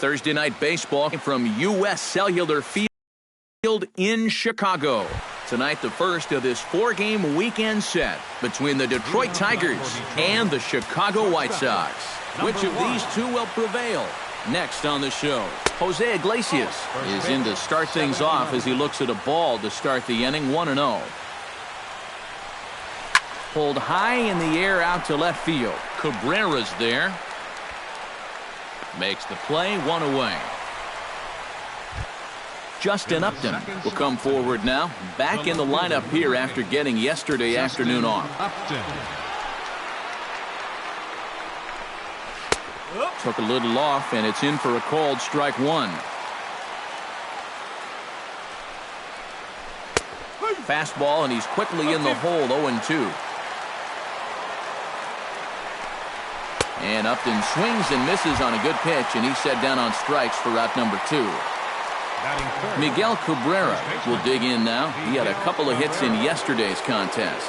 Thursday night baseball from U.S. Cellular Field in Chicago. Tonight, the first of this four-game weekend set between the Detroit Tigers and the Chicago White Sox. Which of these two will prevail? Next on the show, Jose Iglesias is in to start things off as he looks at a ball to start the inning, 1-0. Pulled high in the air out to left field. Cabrera's there. Makes the play, one away. Justin Upton will come forward now. Back in the lineup here after getting yesterday afternoon off. Took a little off, and it's in for a called strike one. Fastball, and he's quickly in the hole, 0-2. And Upton swings and misses on a good pitch, and he's set down on strikes for out number 2. Miguel Cabrera will dig in now. He had a couple of hits in yesterday's contest.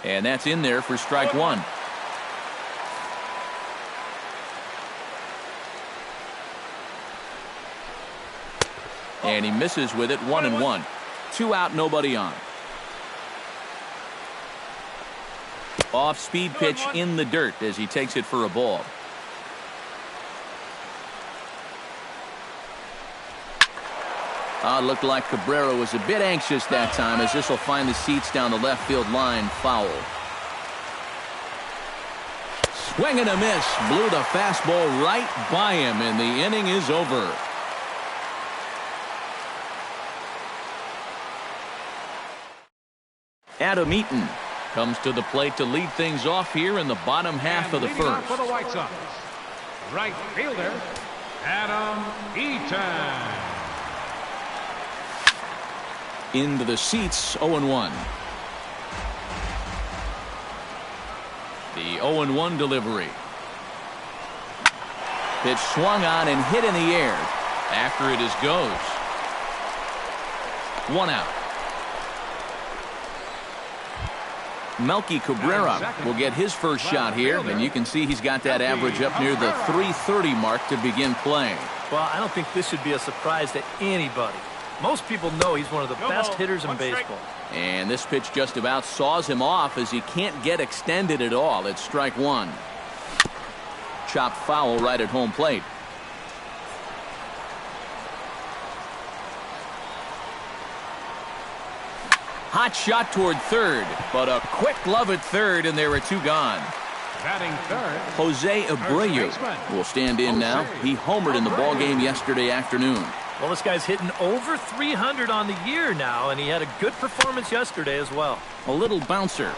And that's in there for strike one. And he misses with it, 1-1. 2 out, nobody on. Off-speed pitch in the dirt as he takes it for a ball. Looked like Cabrera was a bit anxious that time, as this will find the seats down the left field line, foul. Swing and a miss. Blew the fastball right by him, and the inning is over. Adam Eaton comes to the plate to lead things off here in the bottom half of the first. For the White Sox, right fielder Adam Eaton. Into the seats, 0-1. The 0-1 delivery. Pitch swung on and hit in the air. After it goes. 1 out. Melky Cabrera will get his first shot here, and you can see he's got that average up near the .330 mark to begin playing. Well, I don't think this should be a surprise to anybody. Most people know he's one of the best hitters in baseball. And this pitch just about saws him off as he can't get extended at all. It's strike one. Chopped foul right at home plate. Hot shot toward third, but a quick glove at third, and there are 2 gone. Batting third, Jose Abreu will stand in now. He homered in the ballgame yesterday afternoon. Well, this guy's hitting over 300 on the year now, and he had a good performance yesterday as well. A little bouncer.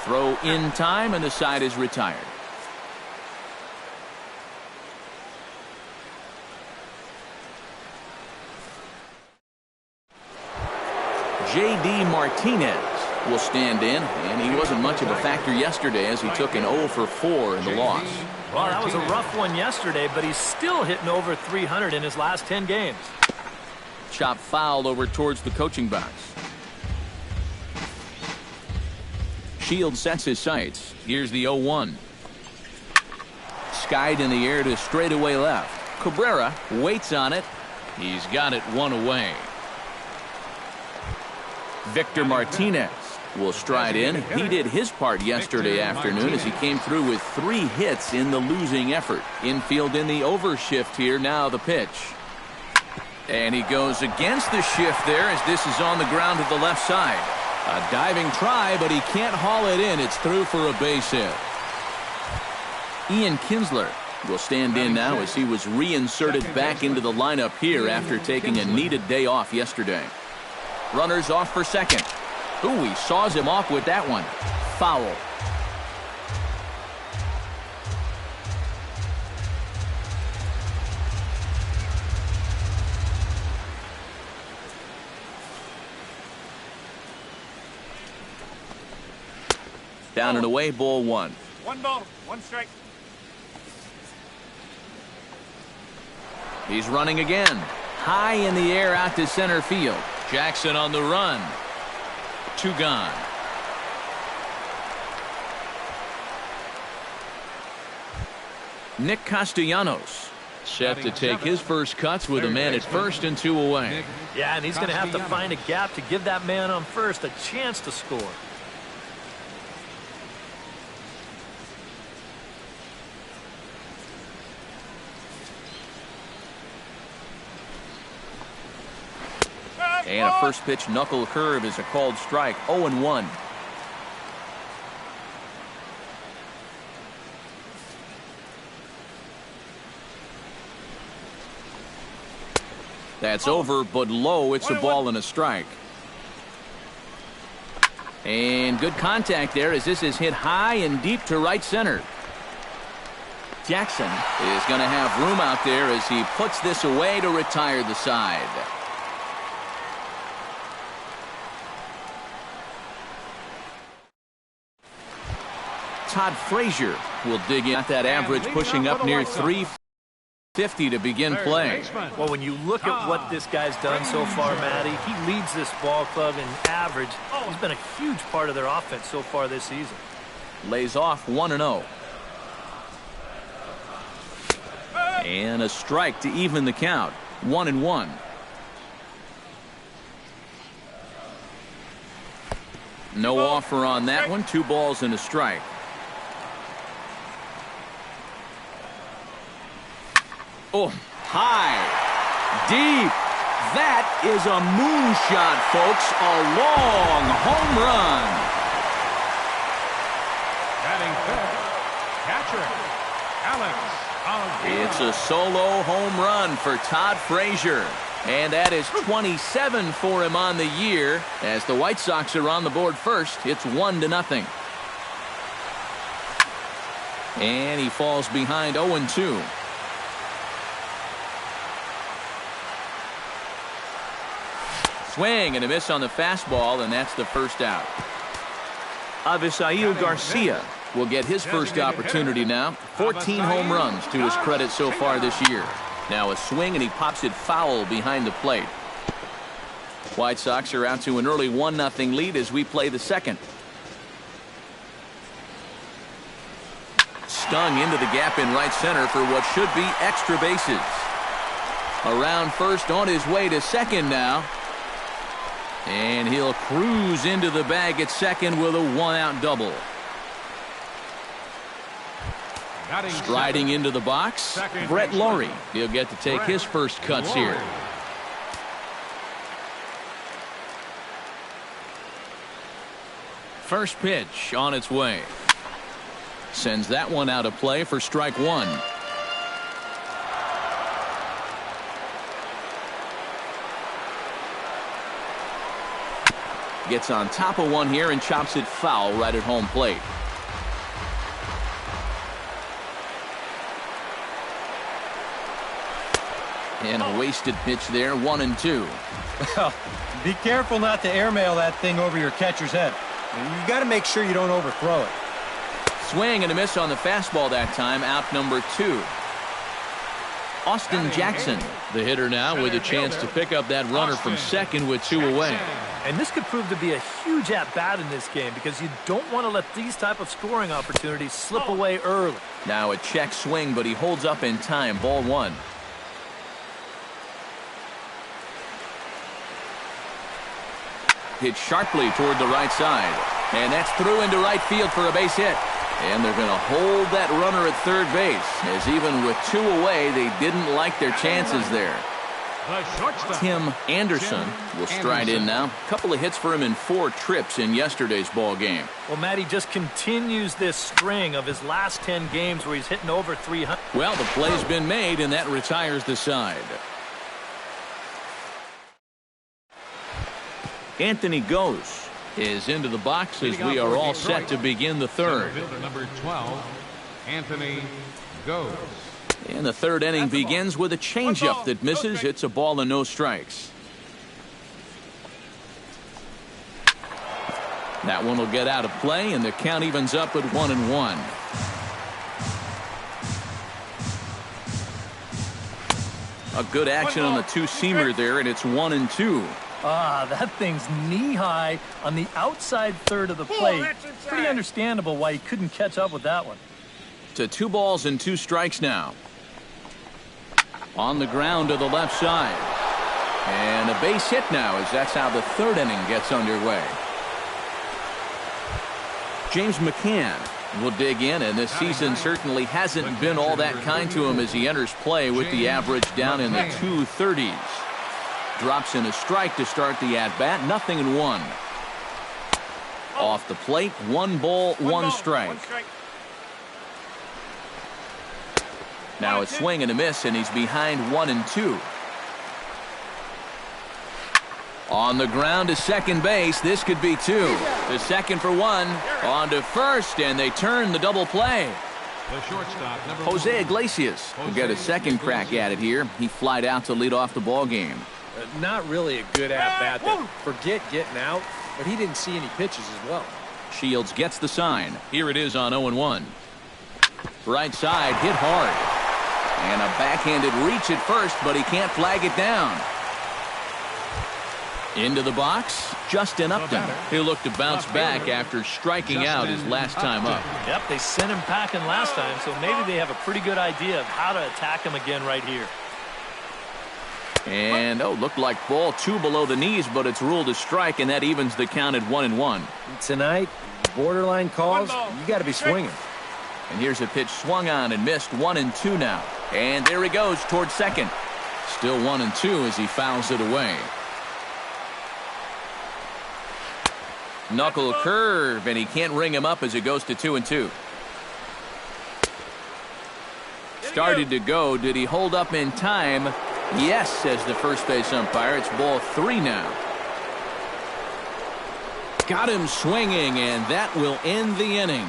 Throw in time, and the side is retired. J.D. Martinez will stand in, and he wasn't much of a factor yesterday as he took an 0-for-4 in the loss. Well, that was a rough one yesterday, but he's still hitting over 300 in his last 10 games. Chop fouled over towards the coaching box. Shields sets his sights. Here's the 0-1. Skied in the air to straightaway left. Cabrera waits on it. He's got it 1 away. Victor Martinez will stride in. He did his part yesterday afternoon as he came through with 3 hits in the losing effort. Infield in the overshift here. Now the pitch. And he goes against the shift there as this is on the ground to the left side. A diving try, but he can't haul it in. It's through for a base hit. Ian Kinsler will stand in now as he was reinserted back into the lineup here after taking a needed day off yesterday. Runners off for second. Ooh, he saws him off with that one. Foul. Down and away, ball 1. 1 ball, 1 strike. He's running again. High in the air out to center field. Jackson on the run. 2 gone. Nick Castellanos set to take his first cuts with a man at first and 2 away. Yeah, and he's going to have to find a gap to give that man on first a chance to score. And a first pitch knuckle curve is a called strike. 0-1. That's over, but low. It's a ball and a strike. And good contact there as this is hit high and deep to right center. Jackson is going to have room out there as he puts this away to retire the side. Todd Frazier will dig in at that average, pushing up near 350 to begin play. Well, when you look at what this guy's done so far, Matty, he leads this ball club in average. He's been a huge part of their offense so far this season. Lays off 1-0. And a strike to even the count. 1-1. No offer on that one. 2 balls and a strike. Oh, high, deep. That is a moonshot, folks. A long home run. Batting fifth, catcher, Alex. It's a solo home run for Todd Frazier. And that is 27 for him on the year. As the White Sox are on the board first, it's 1-0. And he falls behind 0-2. Swing and a miss on the fastball, and that's the first out. Avisail Garcia will get his first opportunity now. 14 home runs to his credit so far this year. Now a swing, and he pops it foul behind the plate. White Sox are out to an early 1-0 lead as we play the second. Stung into the gap in right center for what should be extra bases. Around first, on his way to second now. And he'll cruise into the bag at second with a 1-out double. Striding into the box, Brett Lawrie. He'll get to take his first cuts here. First pitch on its way. Sends that one out of play for strike 1. Gets on top of one here and chops it foul right at home plate. And a wasted pitch there, 1-2. Well, be careful not to airmail that thing over your catcher's head. You got to make sure you don't overthrow it. Swing and a miss on the fastball that time, out number 2. Austin Jackson, the hitter now, with a chance to pick up that runner from second with 2 away. And this could prove to be a huge at-bat in this game because you don't want to let these type of scoring opportunities slip away early. Now a check swing, but he holds up in time. Ball 1. Hit sharply toward the right side. And that's through into right field for a base hit. And they're going to hold that runner at third base, as even with 2 away, they didn't like their chances there. Tim Anderson will stride in now. A couple of hits for him in 4 trips in yesterday's ball game. Well, Matty just continues this string of his last 10 games where he's hitting over 300. Well, the play's been made, and that retires the side. Anthony Goes is into the box as we are all set to begin the third. Number 12, Anthony Goes. And the third inning begins with a changeup that misses. It's a ball and no strikes. That one will get out of play, and the count evens up at 1-1. A good action on the two-seamer there, and it's 1-2. Ah, that thing's knee-high on the outside third of the plate. Pretty understandable why he couldn't catch up with that one. to 2 balls and 2 strikes now. On the ground to the left side. And a base hit now, as that's how the 3rd inning gets underway. James McCann will dig in, and this season certainly hasn't been all that kind to him as he enters play with the average down in the 230s. Drops in a strike to start the at-bat, 0-1. Off the plate, 1 ball, 1 strike. Now a swing and a miss, and he's behind 1-2. On the ground to second base. This could be 2. The second for 1. On to first, and they turn the double play. The shortstop, number Jose 1. Iglesias will get a second crack at it here. He flied out to lead off the ball game. Not really a good at-bat there. Forget getting out, but he didn't see any pitches as well. Shields gets the sign. Here it is on 0-1. Right side, hit hard. And a backhanded reach at first, but he can't flag it down. Into the box, Justin Upton. He'll look to bounce back after striking out his last time up. Yep, they sent him packing last time, so maybe they have a pretty good idea of how to attack him again right here. And, looked like ball 2 below the knees, but it's ruled a strike, and that evens the count at 1-1. Tonight, borderline calls, you got to be swinging. And here's a pitch swung on and missed, 1-2 now. And there he goes towards second. Still 1-2 as he fouls it away. Knuckle curve, and he can't ring him up as it goes to 2-2. Started to go. Did he hold up in time? Yes, says the first base umpire. It's ball 3 now. Got him swinging, and that will end the inning.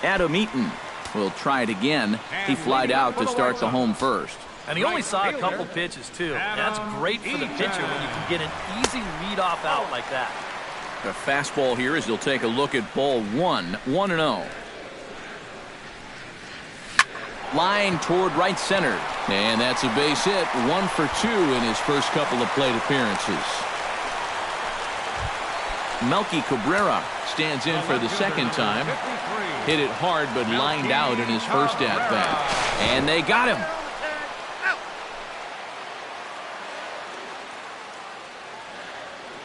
Adam Eaton will try it again. He flied out to start the home first. And he only saw a couple pitches, too. That's great for the pitcher when you can get an easy leadoff out like that. The fastball here as he'll take a look at ball 1, 1-0. Line toward right center. And that's a base hit, 1 for 2 in his first couple of plate appearances. Melky Cabrera stands in for the second time. Hit it hard, but lined out in his first at-bat. And they got him.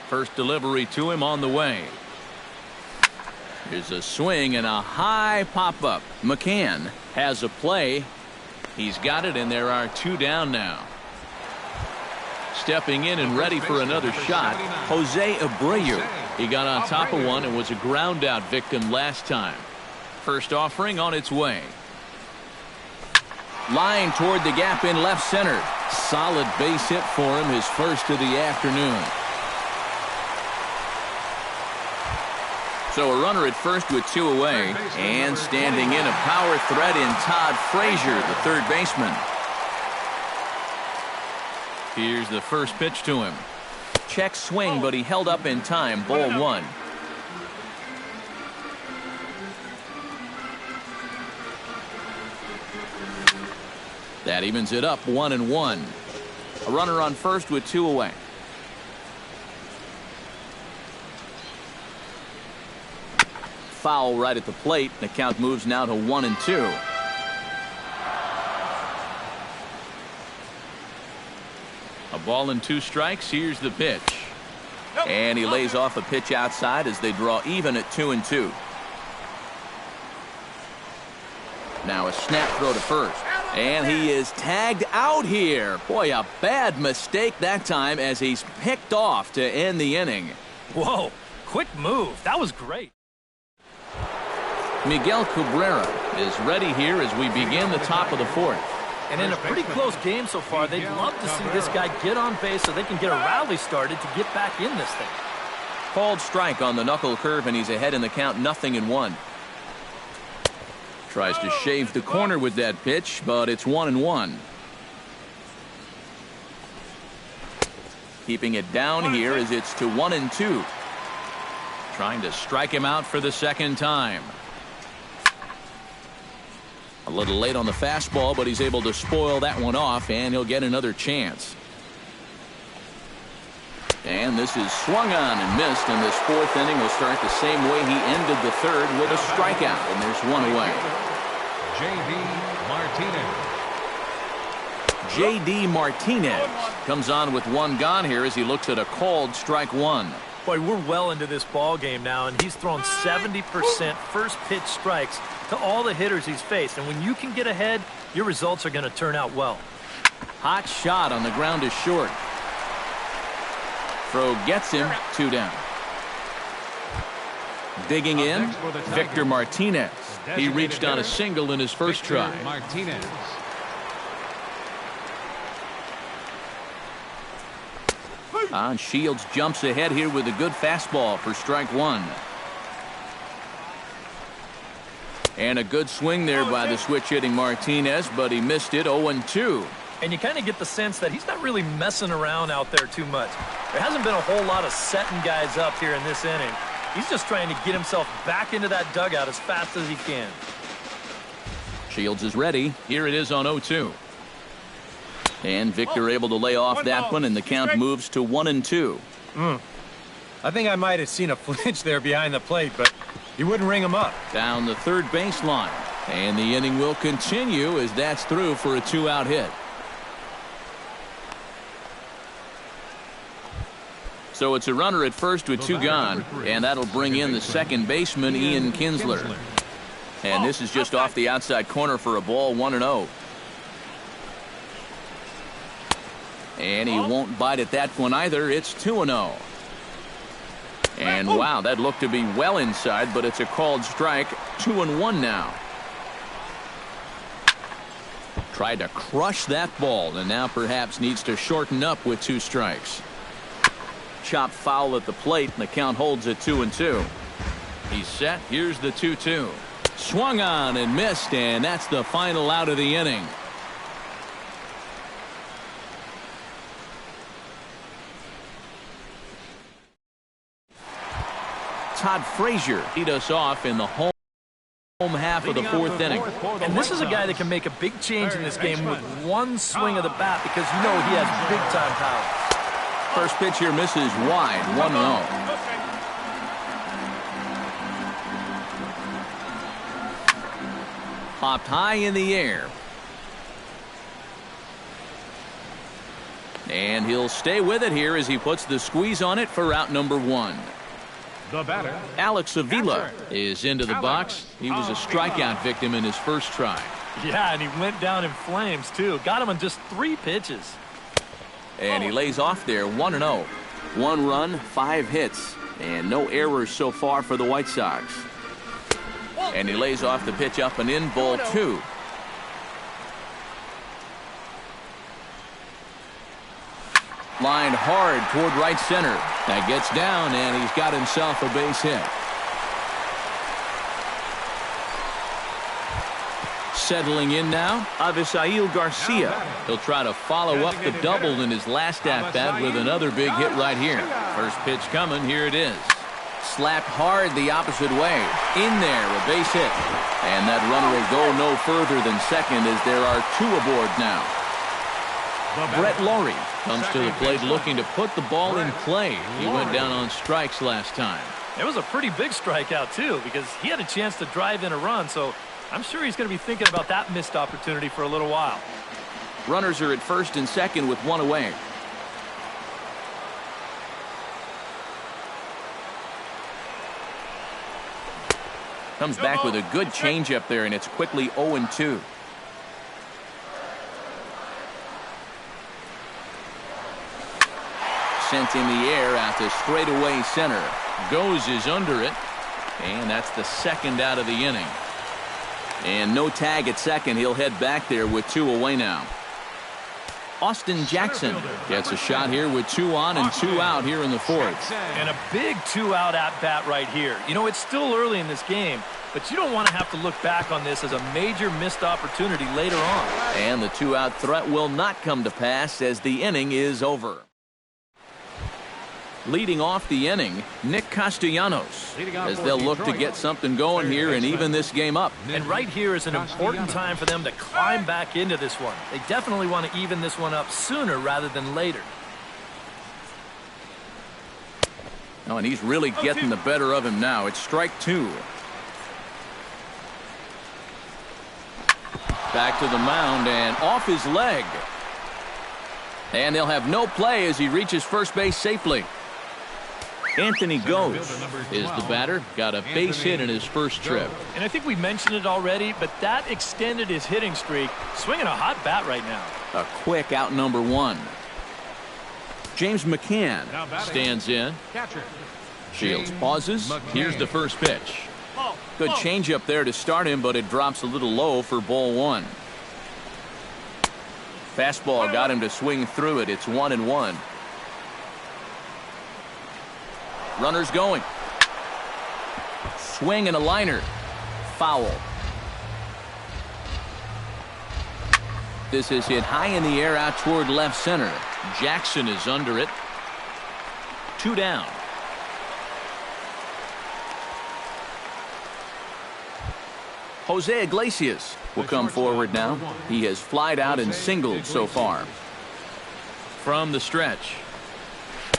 First delivery to him on the way. Here's a swing and a high pop-up. McCann has a play. He's got it, and there are 2 down now. Stepping in and ready for another shot, Jose Abreu. He got on top of one and was a ground-out victim last time. First offering on its way. Line toward the gap in left center. Solid base hit for him, his first of the afternoon. So a runner at first with 2 away, and standing in a power threat in Todd Frazier, the third baseman. Here's the first pitch to him. Check swing, but he held up in time. Ball 1. That evens it up, 1-1. A runner on first with 2 away. Foul right at the plate. The count moves now to 1-2. A ball and 2 strikes. Here's the pitch. And he lays off a pitch outside as they draw even at 2-2. Now a snap throw to first. And he is tagged out here. Boy, a bad mistake that time as he's picked off to end the inning. Whoa, quick move. That was great. Miguel Cabrera is ready here as we begin the top of the 4th. And in a pretty close game so far, they'd love to see this guy get on base so they can get a rally started to get back in this thing. Called strike on the knuckle curve, and he's ahead in the count, 0-1. Tries to shave the corner with that pitch, but it's 1-1. Keeping it down here as it's to 1-2. Trying to strike him out for the second time. A little late on the fastball, but he's able to spoil that one off, and he'll get another chance. And this is swung on and missed, and this fourth inning will start the same way he ended the third with a strikeout, and there's one away. J.D. Martinez comes on with one gone here as he looks at a called strike one. Boy, we're well into this ball game now, and he's thrown 70% first pitch strikes to all the hitters he's faced. And when you can get ahead, your results are going to turn out well. Hot shot on the ground is short. Throw gets him, 2 down. Digging in, Victor Martinez. He reached on a single in his first try. Shields jumps ahead here with a good fastball for strike one. And a good swing there by the switch hitting Martinez, but he missed it. 0-2. And you kind of get the sense that he's not really messing around out there too much. There hasn't been a whole lot of setting guys up here in this inning. He's just trying to get himself back into that dugout as fast as he can. Shields is ready. Here it is on 0-2. And Victor able to lay off that one, and the count moves to 1-2. I think I might have seen a flinch there behind the plate, but he wouldn't ring him up. Down the third baseline. And the inning will continue as that's through for a 2-out hit. So it's a runner at first with 2 gone, and that'll bring in the second baseman, Ian Kinsler. And this is just off the outside corner for a ball, 1-0. And he won't bite at that one either. It's 2-0. And wow, that looked to be well inside, but it's a called strike. 2-1 now. Tried to crush that ball, and now perhaps needs to shorten up with 2 strikes. Chop foul at the plate, and the count holds at 2-2. He's set. Here's the 2-2. Swung on and missed, and that's the final out of the inning. Todd Frazier lead us off in the home half of the fourth inning. And this is a guy that can make a big change in this game with one swing of the bat, because you know he has big-time power. First pitch here misses wide, 1-0. Popped high in the air. And he'll stay with it here as he puts the squeeze on it for out number 1. The batter, Alex Avila is into the box. He was a strikeout victim in his first try. Yeah, and he went down in flames, too. Got him on just 3 pitches. And he lays off there, 1-0. 1 run, 5 hits, and no errors so far for the White Sox. And he lays off the pitch up and in, ball 2. Lined hard toward right center. That gets down, and he's got himself a base hit. Settling in now, Avisail Garcia. He'll try to follow up the double in his last at-bat with another big hit right here. First pitch coming, here it is. Slapped hard the opposite way. In there, a base hit. And that runner will go no further than second as there are 2 aboard now. Brett Laurie comes to the plate looking to put the ball in play. He went down on strikes last time. It was a pretty big strikeout, too, because he had a chance to drive in a run, so I'm sure he's going to be thinking about that missed opportunity for a little while. Runners are at first and second with 1 away. Comes back with a good changeup there, and it's quickly 0-2. Sent in the air out to straightaway center. Goes is under it, and that's the second out of the inning. And no tag at second. He'll head back there with 2 away now. Austin Jackson gets a shot here with 2 on and 2 out here in the fourth. And a big 2-out at-bat right here. You know, it's still early in this game, but you don't want to have to look back on this as a major missed opportunity later on. And the 2-out threat will not come to pass as the inning is over. Leading off the inning, Nick Castellanos, as they'll look to get something going here and even this game up. And right here is an important time for them to climb back into this one. They definitely want to even this one up sooner rather than later. Oh, and he's really getting the better of him now. It's strike two. Back to the mound and off his leg. And they'll have no play as he reaches first base safely. Anthony Gose is the batter. Got a base hit in his first trip. And I think we mentioned it already, but that extended his hitting streak. Swinging a hot bat right now. A quick out number one. James McCann stands in. Shields pauses. Here's the first pitch. Good changeup there to start him, but it drops a little low for ball one. Fastball got him to swing through it. It's 1-1. Runners going. Swing and a liner. Foul. This is hit high in the air out toward left center. Jackson is under it. 2 down. Jose Iglesias will come forward now. He has flied out and singled so far. From the stretch.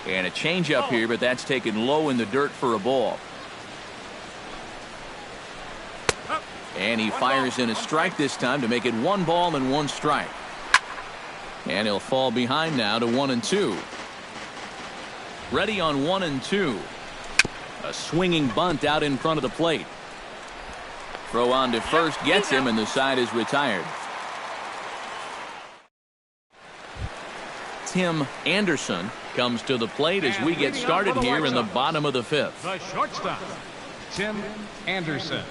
And a changeup here, but that's taken low in the dirt for a ball. And he fires in a strike this time to make it 1 ball and 1 strike. And he'll fall behind now to 1-2. Ready on 1-2. A swinging bunt out in front of the plate. Throw on to first gets him, and the side is retired. Tim Anderson comes to the plate as we get started here in the bottom of the 5th. The shortstop, Tim Anderson.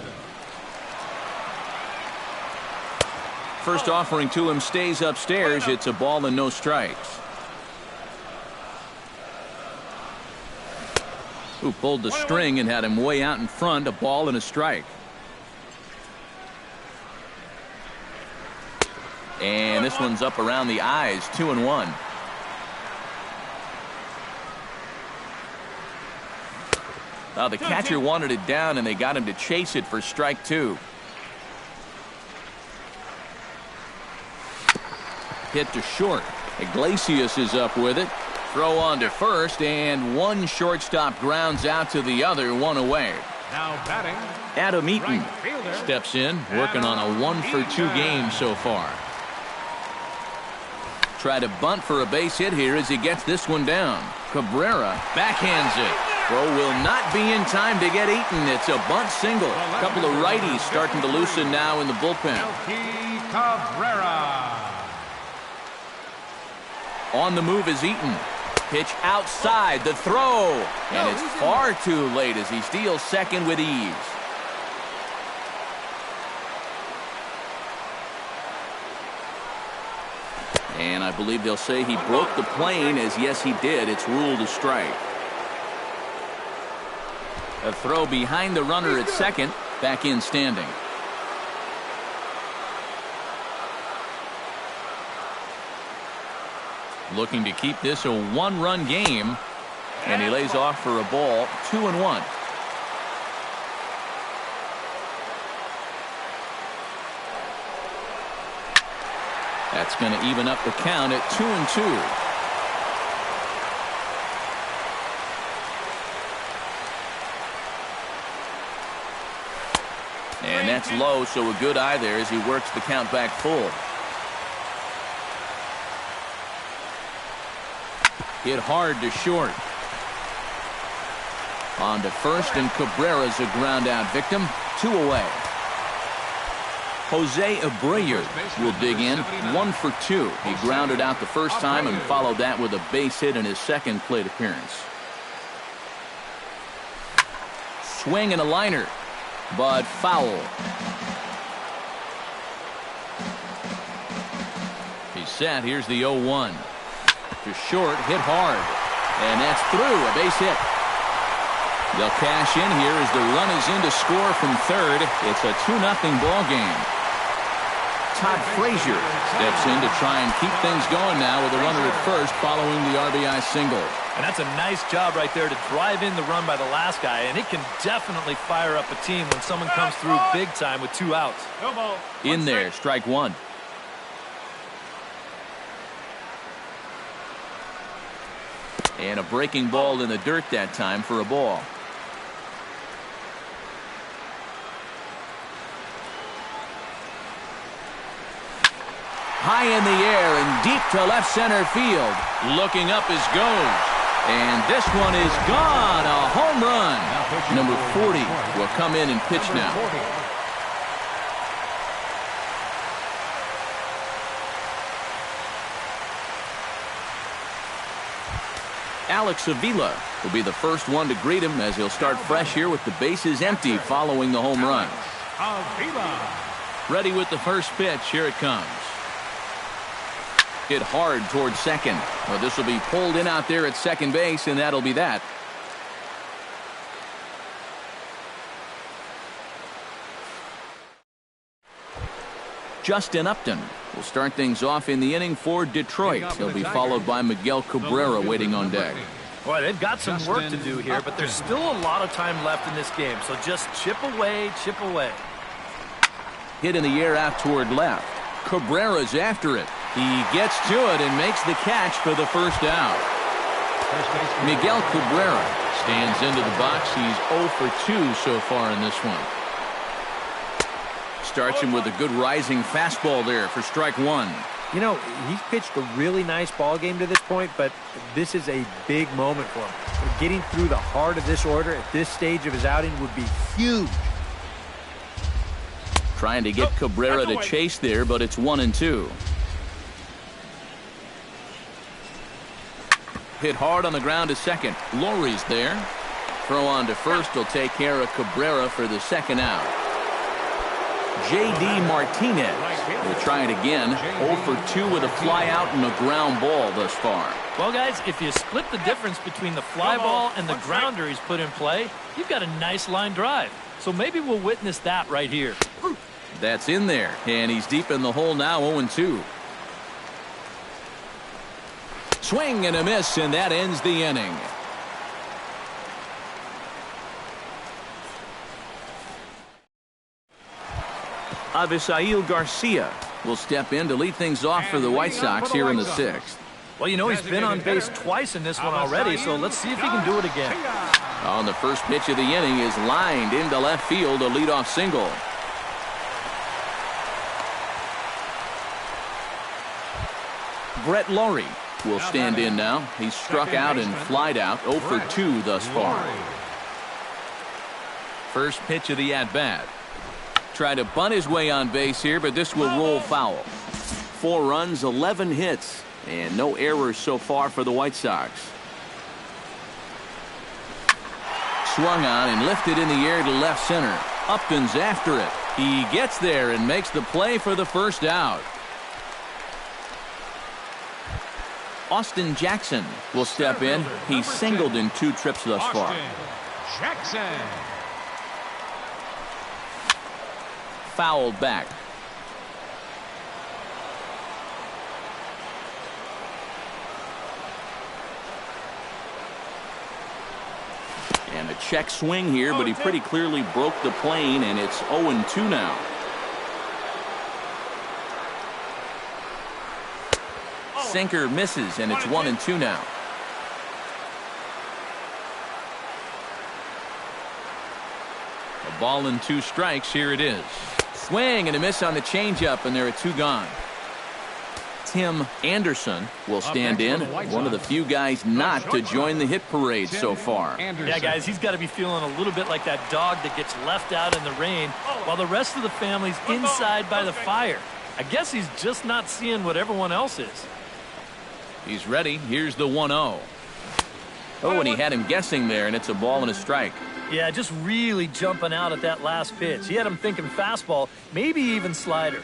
First offering to him stays upstairs. It's a ball and no strikes. Who pulled the string and had him way out in front. A ball and a strike. And this one's up around the eyes. 2-1. Now the catcher wanted it down, and they got him to chase it for strike 2. Hit to short. Iglesias is up with it. Throw on to first, and one shortstop grounds out to the other, 1 away. Now batting, Adam Eaton right fielder, steps in, working on a 1-for-2 game so far. Try to bunt for a base hit here as he gets this one down. Cabrera backhands it. Throw will not be in time to get Eaton. It's a bunt single. A couple of righties starting to loosen now in the bullpen. Cabrera. On the move is Eaton. Pitch outside, the throw. And it's far too late as he steals second with ease. And I believe they'll say he broke the plane, as yes he did. It's ruled a strike. A throw behind the runner at second. Back in standing. Looking to keep this a 1-run game. And he lays off for a ball. 2-1. That's going to even up the count at 2-2. And that's low, so a good eye there as he works the count back full. Hit hard to short. On to first, and Cabrera's a ground out victim. 2 away. Jose Abreu will dig in. 1 for 2. He grounded out the first time and followed that with a base hit in his second plate appearance. Swing and a liner, but foul. He's set. Here's the 0-1. To short, hit hard. And that's through. A base hit. They'll cash in here as the run is in to score from third. It's a 2-0 ball game. Todd Frazier steps in to try and keep things going now with a runner at first following the RBI single. And that's a nice job right there to drive in the run by the last guy, and it can definitely fire up a team when someone comes through big time with 2 outs. In there, strike 1. And a breaking ball in the dirt that time for a ball. High in the air and deep to left center field. Looking up is goes. And this one is gone. A home run. Number 40 will come in and pitch now. Alex Avila will be the first one to greet him as he'll start fresh here with the bases empty following the home run. Ready with the first pitch. Here it comes. Hit hard towards second. Well, this will be pulled in out there at second base, and that'll be that. Justin Upton will start things off in the inning for Detroit. He'll be followed by Miguel Cabrera waiting on deck. Boy, they've got some work to do here, but there's still a lot of time left in this game, so just chip away, chip away. Hit in the air out toward left. Cabrera's after it. He gets to it and makes the catch for the first out. Miguel Cabrera stands into the box. He's 0 for 2 so far in this one. Starts him with a good rising fastball there for strike one. You know, he's pitched a really nice ball game to this point, but this is a big moment for him. Getting through the heart of this order at this stage of his outing would be huge. Trying to get Cabrera to chase there, but it's 1-2. Hit hard on the ground to second. Lowry's there. Throw on to first will take care of Cabrera for the second out. J.D. Martinez will try it again. 0 for 2 with a fly out and a ground ball thus far. Well, guys, if you split the difference between the fly ball and the grounder he's put in play, you've got a nice line drive. So maybe we'll witness that right here. That's in there, and he's deep in the hole now, 0-2. Swing and a miss, and that ends the inning. Avisail Garcia will step in to lead things off for the White Sox here in the 6th. Well, you know, he's been on base twice in this one already, so let's see if he can do it again. On the first pitch of the inning is lined into left field, a leadoff single. Brett Lowry will stand in now. He's struck out and flied out, 0 for 2 thus far. First pitch of the at-bat. Try to bunt his way on base here, but this will roll foul. 4 runs, 11 hits, and no errors so far for the White Sox. Swung on and lifted in the air to left center. Upton's after it. He gets there and makes the play for the first out. Austin Jackson will step in. He's singled in 2 trips thus far. Jackson. Fouled back. And a check swing here, but he pretty clearly broke the plane, and it's 0-2 now. Sinker misses, and it's 1-2 now. A ball and 2 strikes. Here it is. Swing and a miss on the changeup, and there are 2 gone. Tim Anderson will stand in, one of the few guys not to join the hit parade so far. Yeah, guys, he's got to be feeling a little bit like that dog that gets left out in the rain while the rest of the family's inside by the fire. I guess he's just not seeing what everyone else is. He's ready. Here's the 1-0. Oh, and he had him guessing there, and it's a ball and a strike. Yeah, just really jumping out at that last pitch. He had him thinking fastball, maybe even slider.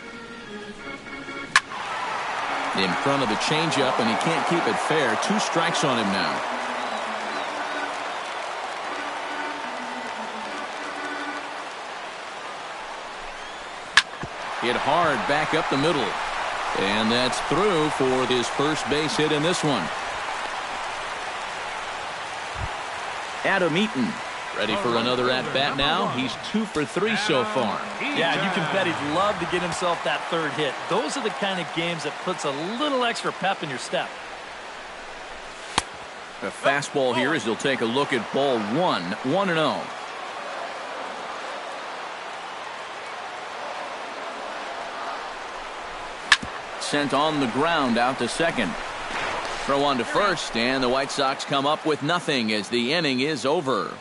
In front of the changeup, and he can't keep it fair. 2 strikes on him now. Hit hard back up the middle. And that's through for his first base hit in this one. Adam Eaton ready for another at-bat now. He's 2 for 3 so far. Yeah, you can bet he'd love to get himself that 3rd hit. Those are the kind of games that puts a little extra pep in your step. A fastball here as he'll take a look at ball one. 1-0. Sent on the ground out to second. Throw on to first, and the White Sox come up with nothing as the inning is over.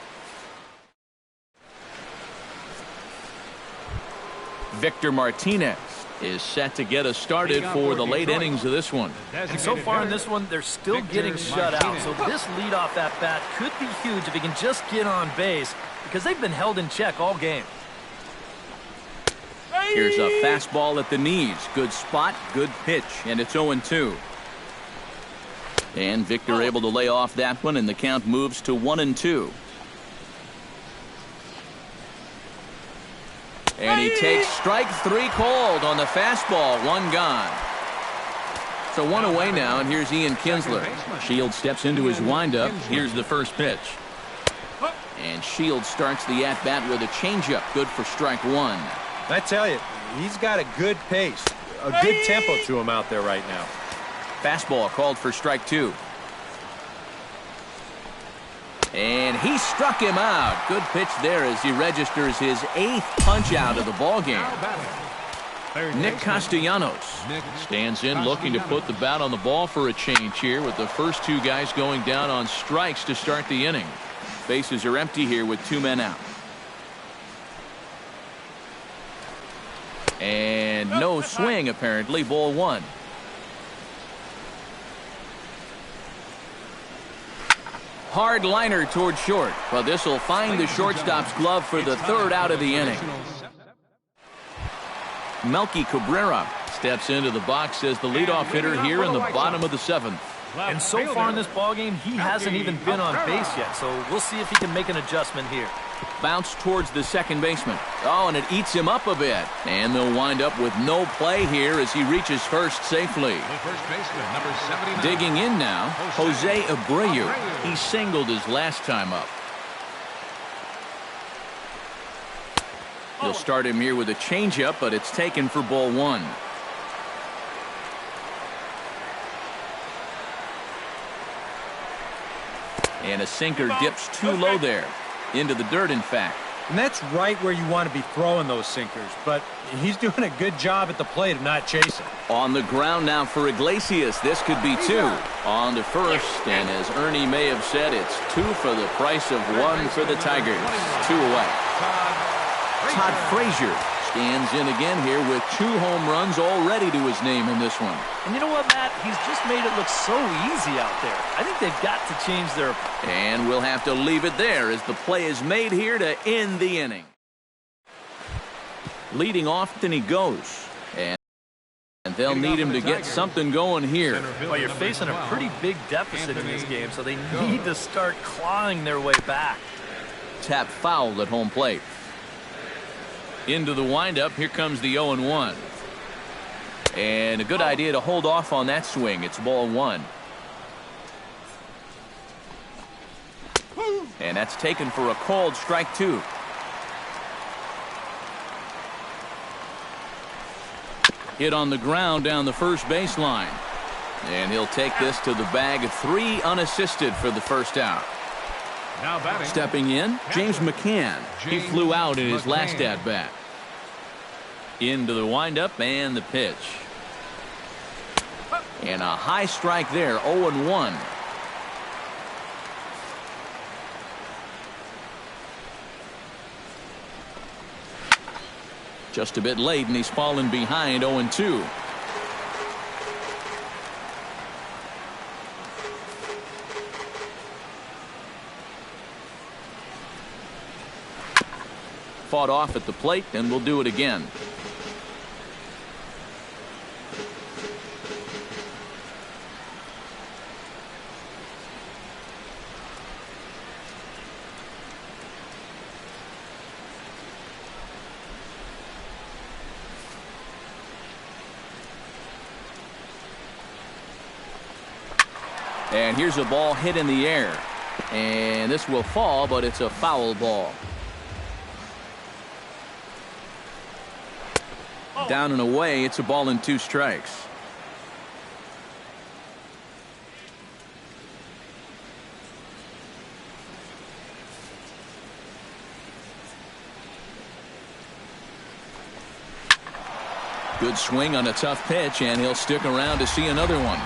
Victor Martinez is set to get us started for the late innings of this one. And so far in this one, they're still getting shut out. So this leadoff at bat could be huge if he can just get on base because they've been held in check all game. Here's a fastball at the knees. Good spot, good pitch, and it's 0-2. And Victor able to lay off that one, and the count moves to 1-2. And he takes strike three called on the fastball. One gone. So one away now, and here's Ian Kinsler. Shields steps into his windup. Here's the first pitch. And Shields starts the at-bat with a changeup. Good for strike one. I tell you, he's got a good pace, a good tempo to him out there right now. Fastball called for strike two. And he struck him out. Good pitch there as he registers his 8th punch out of the ball game. Nick Castellanos stands in looking to put the bat on the ball for a change here with the first two guys going down on strikes to start the inning. Bases are empty here with 2 men out. And no swing apparently. Ball one. Hard liner toward short, but this will find the shortstop's glove for the 3rd out of the inning. Melky Cabrera steps into the box as the leadoff hitter here in the bottom of the 7th. And so far in this ballgame, he hasn't even been on base yet, so we'll see if he can make an adjustment here. Bounce towards the second baseman. Oh, and it eats him up a bit. And they'll wind up with no play here as he reaches first safely. Digging in now, Jose Abreu. He singled his last time up. He'll start him here with a changeup, but it's taken for ball one. And a sinker dips too low there. Into the dirt, in fact. And that's right where you want to be throwing those sinkers, but he's doing a good job at the plate of not chasing. On the ground now for Iglesias. This could be 2. On to first, and as Ernie may have said, it's 2 for the price of 1 for the Tigers. 2 away. Todd Frazier stands in again here with 2 home runs already to his name in this one. And you know what, Matt? He's just made it look so easy out there. I think they've got to change their... And we'll have to leave it there as the play is made here to end the inning. Leading off, then he goes. And they'll need him to get something going here. Well, you're facing a pretty big deficit in this game, so they need to start clawing their way back. Tap foul at home plate. Into the windup. Here comes the 0-1. And a good idea to hold off on that swing. It's ball one. And that's taken for a called strike two. Hit on the ground down the first baseline. And he'll take this to the bag. 3 unassisted for the first out. Stepping in, James McCann. He flew out in his last at-bat. Into the windup and the pitch. And a high strike there, 0-1. Just a bit late, and he's fallen behind, 0-2. Fought off at the plate, and we'll do it again. And here's a ball hit in the air. And this will fall, but it's a foul ball. Down and away, it's a ball and 2 strikes. Good swing on a tough pitch, and he'll stick around to see another one.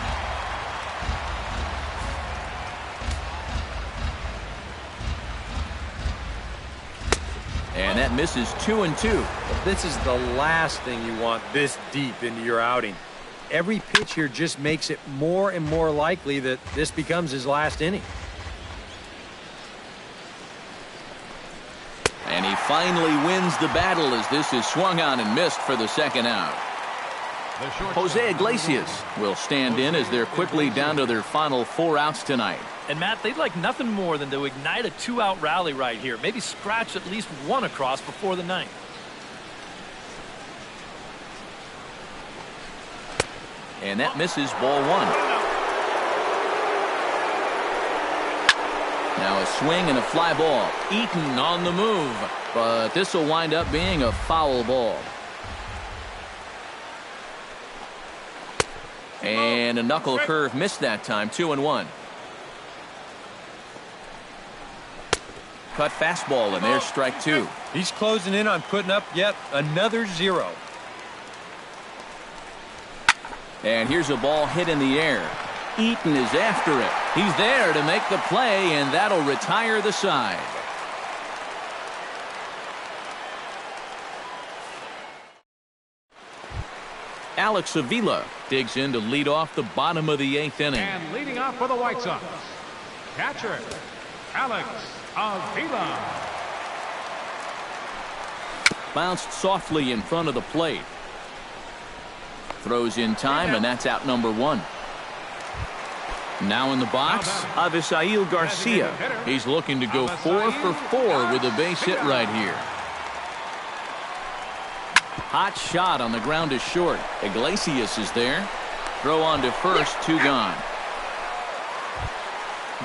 And that misses 2-2. This is the last thing you want this deep into your outing. Every pitch here just makes it more and more likely that this becomes his last inning. And he finally wins the battle as this is swung on and missed for the second out. Jose Iglesias will stand in as they're quickly down to their final 4 outs tonight. And, Matt, they'd like nothing more than to ignite a 2-out rally right here. Maybe scratch at least one across before the 9th. And that misses ball 1. Now a swing and a fly ball. Eaton on the move. But this will wind up being a foul ball. And a knuckle curve missed that time. 2-1. Cut fastball, and there's strike 2. He's closing in on putting up yet another 0. And here's a ball hit in the air. Eaton is after it. He's there to make the play, and that'll retire the side. Alex Avila digs in to lead off the bottom of the 8th inning. And leading off for the White Sox, catcher, Alex Avila. Bounced softly in front of the plate. Throws in time, and that's out number 1. Now in the box, Avisail Garcia. He's looking to go 4 for 4 with a base hit right here. Hot shot on the ground is short. Iglesias is there. Throw on to first, 2 gone.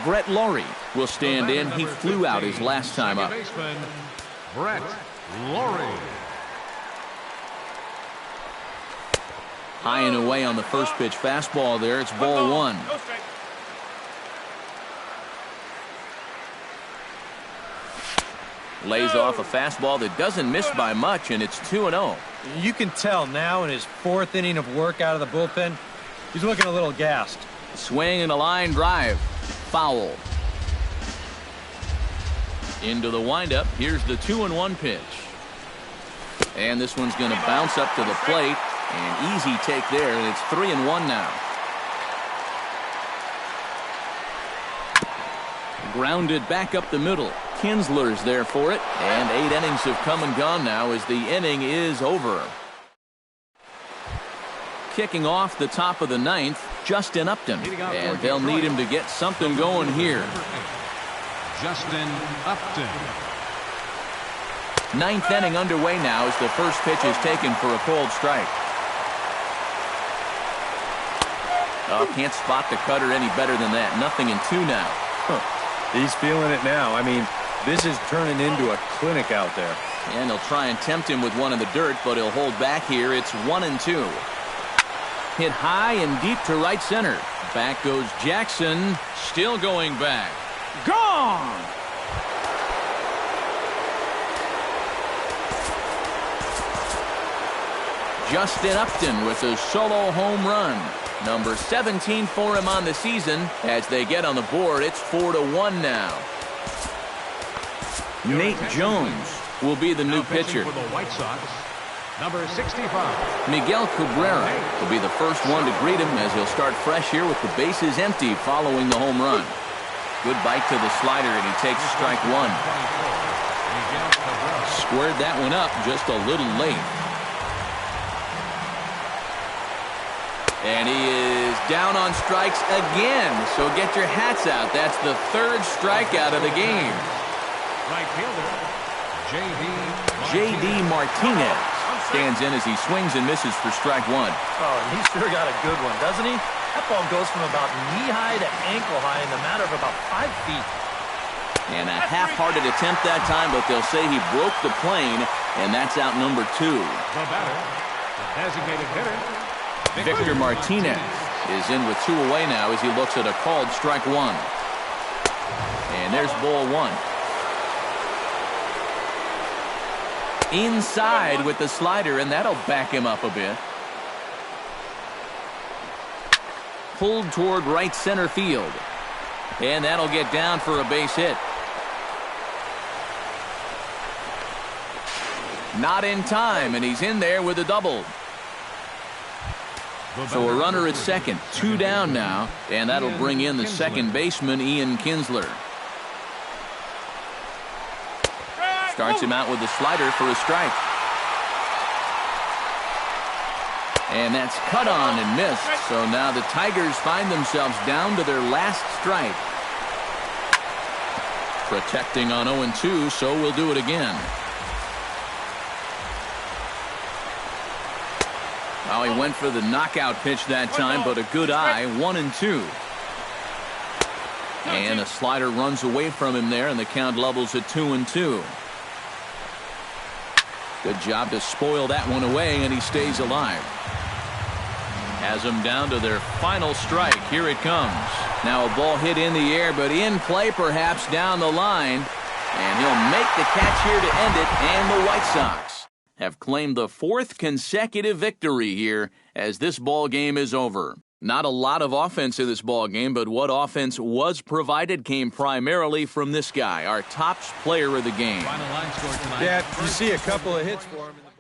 Brett Laurie will stand in. He flew out his last time up. Brett Laurie. High and away on the first pitch fastball there. It's ball 1. Lays off a fastball that doesn't miss by much, and it's 2-0. You can tell now in his 4th inning of work out of the bullpen, he's looking a little gassed. Swing and a line drive. Foul. Into the windup. Here's the 2-1 pitch. And this one's going to bounce up to the plate. An easy take there, and it's 3-1 now. Grounded back up the middle. Kinsler's there for it, and 8 innings have come and gone now as the inning is over. Kicking off the top of the 9th, Justin Upton, and they'll need him to get something going here. Justin Upton. 9th inning underway now as the first pitch is taken for a cold strike. Oh, can't spot the cutter any better than that. 0-2 now. He's feeling it now. I mean, this is turning into a clinic out there. And he'll try and tempt him with one in the dirt, but he'll hold back here. It's 1-2. Hit high and deep to right center. Back goes Jackson. Still going back. Gone! Justin Upton with a solo home run. Number 17 for him on the season. As they get on the board, it's 4-1 now. Nate Jones will be the new pitcher. For the White Sox, number 65. Miguel Cabrera will be the first one to greet him as he'll start fresh here with the bases empty following the home run. Good bite to the slider, and he takes strike 1. Squared that one up just a little late. And he is down on strikes again. So get your hats out. That's the 3rd strikeout of the game. Right fielder, J.D. Martinez stands in as he swings and misses for strike 1. Oh, and he sure got a good one, doesn't he? That ball goes from about knee-high to ankle-high in the matter of about 5 feet. And a half-hearted attempt that time, but they'll say he broke the plane, and that's out number 2. The batter, the designated hitter, Victor Martinez is in with 2 away now as he looks at a called strike 1. And there's ball 1. Inside with the slider, and that'll back him up a bit. pulled toward right center field. And that'll get down for a base hit. Not in time, and he's in there with a double. So a runner at second, 2 down now, and that'll bring in the second baseman, Ian Kinsler. Starts him out with the slider for a strike. And that's cut on and missed. So now the Tigers find themselves down to their last strike. Protecting on 0-2, so we'll do it again. Well, he went for the knockout pitch that time, but a good eye, 1-2. And a slider runs away from him there, and the count levels at 2-2. Good job to spoil that one away, and he stays alive. Has them down to their final strike. Here it comes. Now a ball hit in the air, but in play perhaps down the line. And he'll make the catch here to end it, and the White Sox have claimed the 4th consecutive victory here as this ball game is over. Not a lot of offense in this ball game, but what offense was provided came primarily from this guy, our top player of the game. Yeah, you see a couple of hits for him in the